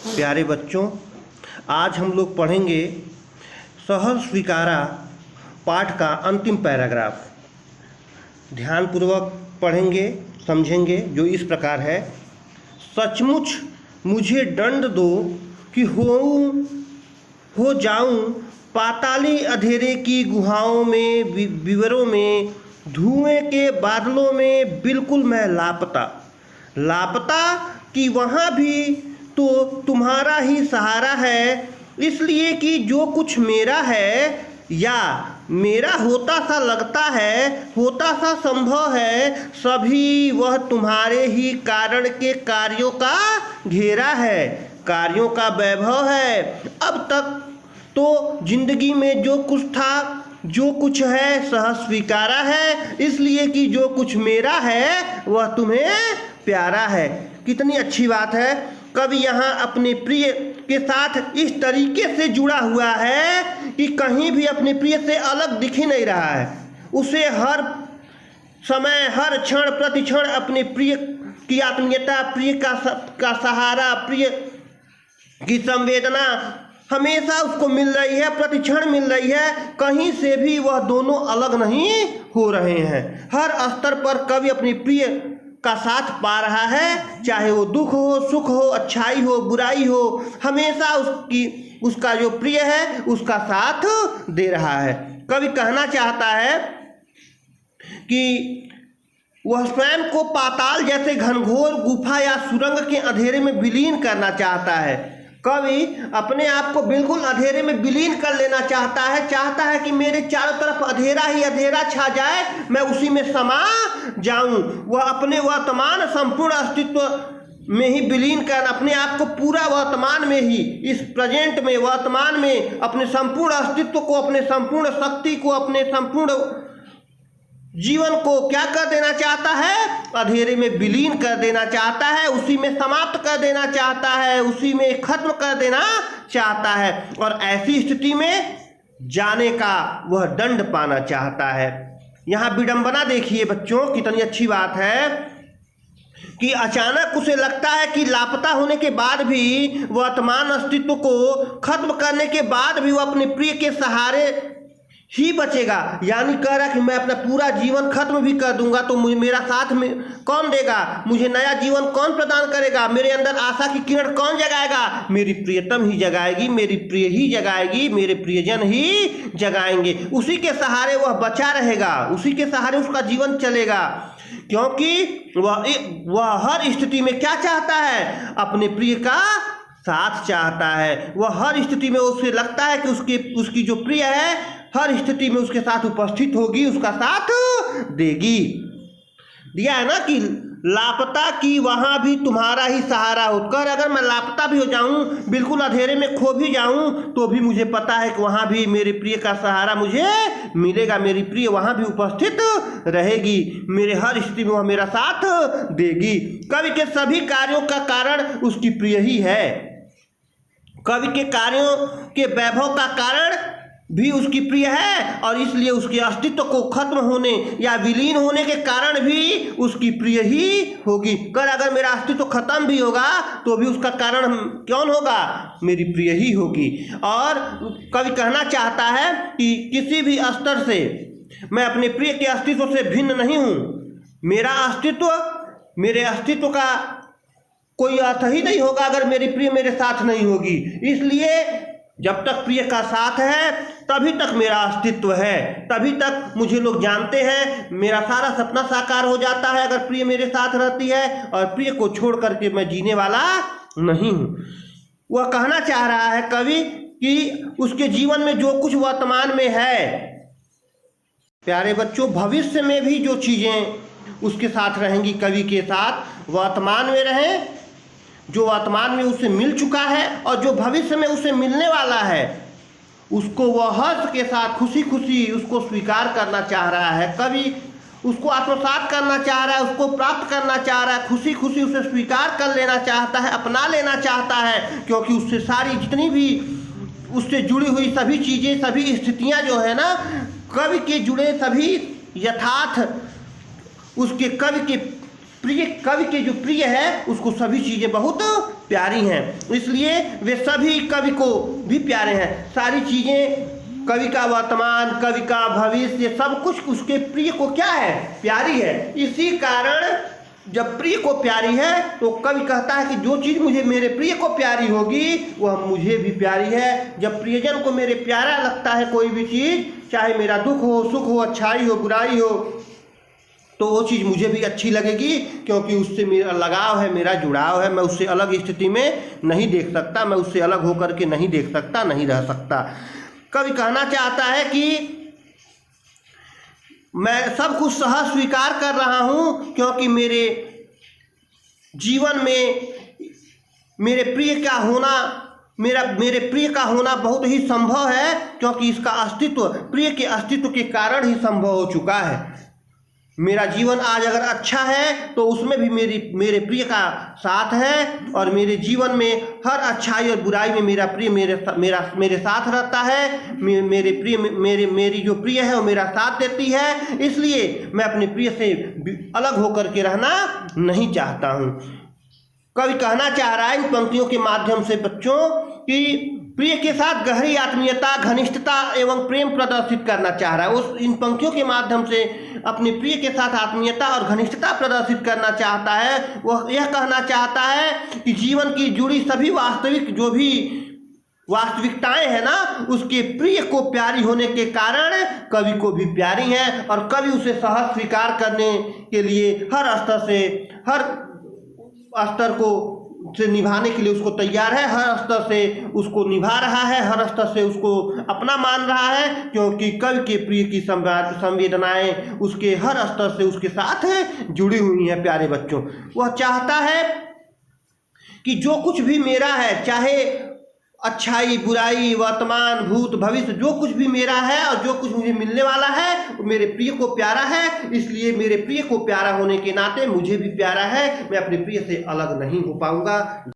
प्यारे बच्चों, आज हम लोग पढ़ेंगे सहज स्वीकारा पाठ का अंतिम पैराग्राफ। ध्यानपूर्वक पढ़ेंगे, समझेंगे, जो इस प्रकार है। सचमुच मुझे दंड दो कि हो जाऊं पाताली अंधेरे की गुहाओं में, विवरों में, धुएं के बादलों में, बिल्कुल मैं लापता कि वहाँ भी तो तुम्हारा ही सहारा है। इसलिए कि जो कुछ मेरा है या मेरा होता सा लगता है, होता सा संभव है, सभी वह तुम्हारे ही कारण के कार्यों का घेरा है, कार्यों का वैभव है। अब तक तो जिंदगी में जो कुछ था, जो कुछ है, सहज स्वीकारा है। इसलिए कि जो कुछ मेरा है वह तुम्हें प्यारा है। कितनी अच्छी बात है। कवि यहाँ अपने प्रिय के साथ इस तरीके से जुड़ा हुआ है कि कहीं भी अपने प्रिय से अलग दिख ही नहीं रहा है। उसे हर समय, हर क्षण प्रतिक्षण अपने प्रिय की आत्मीयता, प्रिय का सहारा, प्रिय की संवेदना हमेशा उसको मिल रही है, प्रतिक्षण मिल रही है। कहीं से भी वह दोनों अलग नहीं हो रहे हैं। हर स्तर पर कवि अपनी प्रिय का साथ पा रहा है, चाहे वो दुख हो, सुख हो, अच्छाई हो, बुराई हो, हमेशा उसका जो प्रिय है उसका साथ दे रहा है। कवि कहना चाहता है कि वह स्वयं को पाताल जैसे घनघोर गुफा या सुरंग के अंधेरे में विलीन करना चाहता है। कवि अपने आप को बिल्कुल अंधेरे में विलीन कर लेना चाहता है कि मेरे चारों तरफ अंधेरा ही अंधेरा छा जाए, मैं उसी में समा जाऊं। वह अपने वर्तमान संपूर्ण अस्तित्व में ही विलीन कर, अपने आप को पूरा वर्तमान में ही, इस प्रेजेंट में, वर्तमान में अपने संपूर्ण अस्तित्व को, अपने संपूर्ण शक्ति को, अपने संपूर्ण जीवन को क्या कर देना चाहता है? अंधेरे में विलीन कर देना चाहता है, उसी में समाप्त कर देना चाहता है, उसी में खत्म कर देना चाहता है। और ऐसी स्थिति में जाने का वह दंड पाना चाहता है। यहाँ विडंबना देखिए बच्चों, कितनी अच्छी बात है कि अचानक उसे लगता है कि लापता होने के बाद भी, वर्तमान अस्तित्व को खत्म करने के बाद भी, वह अपने प्रिय के सहारे ही बचेगा। यानी कह रहा कि मैं अपना पूरा जीवन खत्म भी कर दूंगा तो मुझे मेरा साथ में कौन देगा? मुझे नया जीवन कौन प्रदान करेगा? मेरे अंदर आशा की किरण कौन जगाएगा? मेरी प्रियतम ही जगाएगी, मेरी प्रिय ही जगाएगी, मेरे प्रियजन ही जगाएंगे। उसी के सहारे वह बचा रहेगा, उसी के सहारे उसका जीवन चलेगा। क्योंकि वह हर स्थिति में क्या चाहता है? अपने प्रिय का साथ चाहता है। वह हर स्थिति में उसे लगता है कि उसकी जो प्रिय है हर स्थिति में उसके साथ उपस्थित होगी, उसका साथ देगी। दिया है ना कि लापता कि वहाँ भी तुम्हारा ही सहारा हो कर, अगर मैं लापता भी हो जाऊँ, बिल्कुल अंधेरे में खो भी जाऊँ, तो भी मुझे पता है कि वहाँ भी मेरे प्रिय का सहारा मुझे मिलेगा, मेरी प्रिय वहाँ भी उपस्थित रहेगी, मेरे हर स्थिति में वह मेरा साथ देगी। कवि के सभी कार्यों का कारण उसकी प्रिय ही है। कवि के कार्यों के वैभव का कारण भी उसकी प्रिय है, और इसलिए उसके अस्तित्व को खत्म होने या विलीन होने के कारण भी उसकी प्रिय ही होगी। अगर मेरा अस्तित्व खत्म भी होगा तो भी उसका कारण कौन होगा? मेरी प्रिय ही होगी। और कवि कहना चाहता है कि किसी भी स्तर से मैं अपने प्रिय के अस्तित्व से भिन्न नहीं हूँ। मेरे अस्तित्व का कोई अर्थ ही नहीं होगा अगर मेरी प्रिय मेरे साथ नहीं होगी। इसलिए जब तक प्रिय का साथ है तभी तक मेरा अस्तित्व है, तभी तक मुझे लोग जानते हैं, मेरा सारा सपना साकार हो जाता है अगर प्रिय मेरे साथ रहती है। और प्रिय को छोड़ करके मैं जीने वाला नहीं हूँ। वह कहना चाह रहा है कवि कि उसके जीवन में जो कुछ वर्तमान में है, प्यारे बच्चों, भविष्य में भी जो चीज़ें उसके साथ रहेंगी, कवि के साथ वर्तमान में रहें, जो वर्तमान में उसे मिल चुका है और जो भविष्य में उसे मिलने वाला है, उसको वह हर्ष के साथ, खुशी खुशी उसको स्वीकार करना चाह रहा है। कवि उसको आत्मसात करना चाह रहा है, उसको प्राप्त करना चाह रहा है, खुशी खुशी उसे स्वीकार कर लेना चाहता है, अपना लेना चाहता है। क्योंकि उससे सारी जितनी भी उससे जुड़ी हुई सभी चीज़ें, सभी स्थितियाँ जो है ना, कवि के जुड़े सभी यथार्थ उसके कवि के प्रिय कवि के जो प्रिय है उसको सभी चीज़ें बहुत प्यारी हैं, इसलिए वे सभी कवि को भी प्यारे हैं। सारी चीज़ें, कवि का वर्तमान, कवि का भविष्य, सब कुछ उसके प्रिय को क्या है, प्यारी है। इसी कारण जब प्रिय को प्यारी है तो कवि कहता है कि जो चीज़ मुझे मेरे प्रिय को प्यारी होगी वह मुझे भी प्यारी है। जब प्रियजन को मेरे प्यारा लगता है कोई भी चीज़, चाहे मेरा दुख हो, सुख हो, अच्छाई हो, बुराई हो, तो वो चीज़ मुझे भी अच्छी लगेगी, क्योंकि उससे मेरा लगाव है, मेरा जुड़ाव है। मैं उससे अलग स्थिति में नहीं देख सकता, मैं उससे अलग होकर के नहीं देख सकता, नहीं रह सकता। कवि कहना चाहता है कि मैं सब कुछ सहज स्वीकार कर रहा हूँ, क्योंकि मेरे जीवन में मेरे प्रिय का होना बहुत ही संभव है, क्योंकि इसका अस्तित्व, प्रिय के अस्तित्व के कारण ही संभव हो चुका है। मेरा जीवन आज अगर अच्छा है तो उसमें भी मेरे प्रिय का साथ है, और मेरे जीवन में हर अच्छाई और बुराई में मेरा प्रिय मेरे साथ रहता है। मेरी जो प्रिय है वो मेरा साथ देती है, इसलिए मैं अपने प्रिय से अलग होकर के रहना नहीं चाहता हूँ। कवि कहना चाह रहा है इन पंक्तियों के माध्यम से बच्चों कि प्रिय के साथ गहरी आत्मीयता, घनिष्ठता एवं प्रेम प्रदर्शित करना चाह रहा है। उस इन पंक्तियों के माध्यम से अपने प्रिय के साथ आत्मीयता और घनिष्ठता प्रदर्शित करना चाहता है। वह यह कहना चाहता है कि जीवन की जुड़ी सभी जो भी वास्तविकताएं हैं ना, उसके प्रिय को प्यारी होने के कारण कवि को भी प्यारी हैं, और कवि उसे सहज स्वीकार करने के लिए हर स्तर को से निभाने के लिए उसको तैयार है, हर स्तर से उसको निभा रहा है, हर स्तर से उसको अपना मान रहा है, क्योंकि कवि के प्रिय की संवेदनाएं उसके हर स्तर से उसके साथ जुड़ी हुई हैं। प्यारे बच्चों, वह चाहता है कि जो कुछ भी मेरा है, चाहे अच्छाई, बुराई, वर्तमान, भूत, भविष्य, जो कुछ भी मेरा है और जो कुछ मुझे मिलने वाला है वो मेरे प्रिय को प्यारा है। इसलिए मेरे प्रिय को प्यारा होने के नाते मुझे भी प्यारा है, मैं अपने प्रिय से अलग नहीं हो पाऊंगा।